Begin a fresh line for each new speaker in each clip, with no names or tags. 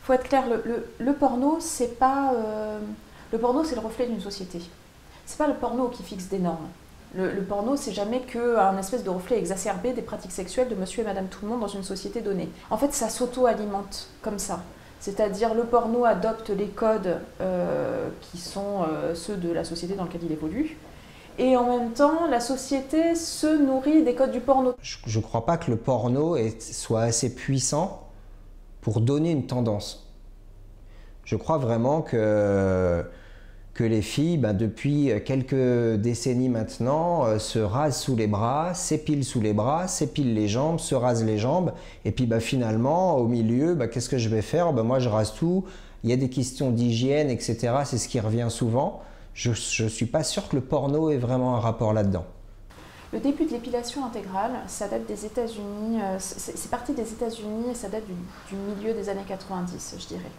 Faut être clair, le porno, c'est pas... le porno, c'est le reflet d'une société. C'est pas le porno qui fixe des normes. Le porno, c'est jamais qu'un espèce de reflet exacerbé des pratiques sexuelles de monsieur et madame tout le monde dans une société donnée. En fait, ça s'auto-alimente comme ça. C'est-à-dire le porno adopte les codes qui sont ceux de la société dans laquelle il évolue. Et en même temps, la société se nourrit des codes du porno.
Je ne crois pas que le porno soit assez puissant pour donner une tendance. Je crois vraiment que les filles, depuis quelques décennies maintenant, se rasent sous les bras, s'épilent sous les bras, s'épilent les jambes, se rasent les jambes, et puis finalement, au milieu, qu'est-ce que je vais faire? Moi, je rase tout. Il y a des questions d'hygiène, etc. C'est ce qui revient souvent. Je ne suis pas sûr que le porno ait vraiment un rapport là-dedans.
Le début de l'épilation intégrale, ça date des États-Unis, c'est parti des États-Unis et ça date du milieu des années 90, je dirais.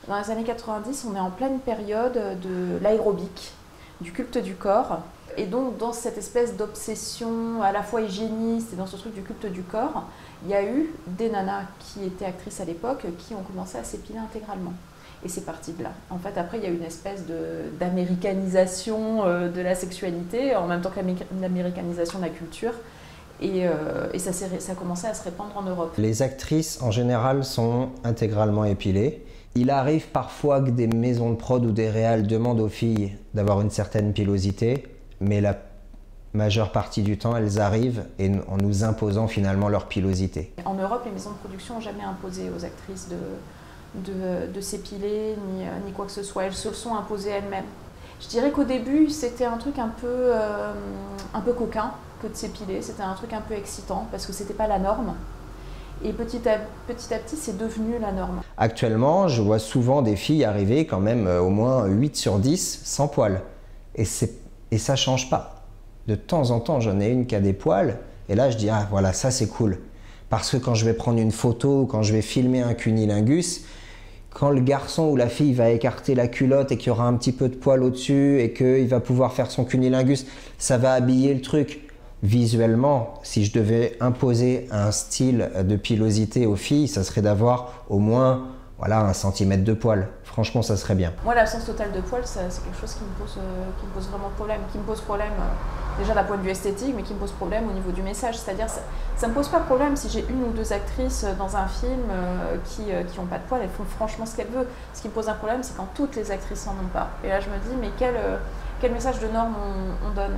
Dans les années 90, on est en pleine période de l'aérobic, du culte du corps. Et donc, dans cette espèce d'obsession à la fois hygiéniste et dans ce truc du culte du corps, il y a eu des nanas qui étaient actrices à l'époque qui ont commencé à s'épiler intégralement. Et c'est parti de là. En fait, après, il y a eu une espèce d'américanisation de la sexualité, en même temps que l'américanisation de la culture. Et ça a commencé à se répandre en Europe.
Les actrices, en général, sont intégralement épilées. Il arrive parfois que des maisons de prod ou des réals demandent aux filles d'avoir une certaine pilosité, mais la majeure partie du temps, elles arrivent en nous imposant finalement leur pilosité.
En Europe, les maisons de production n'ont jamais imposé aux actrices de s'épiler, ni quoi que ce soit. Elles se le sont imposées elles-mêmes. Je dirais qu'au début, c'était un truc un peu coquin que de s'épiler. C'était un truc un peu excitant parce que c'était pas la norme. Et petit à petit, c'est devenu la norme.
Actuellement, je vois souvent des filles arriver quand même au moins 8 sur 10 sans poils. Et ça change pas. De temps en temps, j'en ai une qui a des poils. Et là, je dis, ah voilà, ça c'est cool. Parce que quand je vais prendre une photo, quand je vais filmer un cunnilingus, quand le garçon ou la fille va écarter la culotte et qu'il y aura un petit peu de poil au-dessus et qu'il va pouvoir faire son cunnilingus, ça va habiller le truc. Visuellement, si je devais imposer un style de pilosité aux filles, ça serait d'avoir au moins 1 centimètre de poil. Franchement, ça serait bien.
Moi, l'absence totale de poil, c'est quelque chose qui me pose vraiment problème. Qui me pose problème déjà d'un point de vue esthétique, mais qui me pose problème au niveau du message. C'est-à-dire, ça me pose pas problème si j'ai une ou deux actrices dans un film qui n'ont pas de poil, elles font franchement ce qu'elles veulent. Ce qui me pose un problème, c'est quand toutes les actrices n'en ont pas. Et là, je me dis, mais quel message de norme on donne ?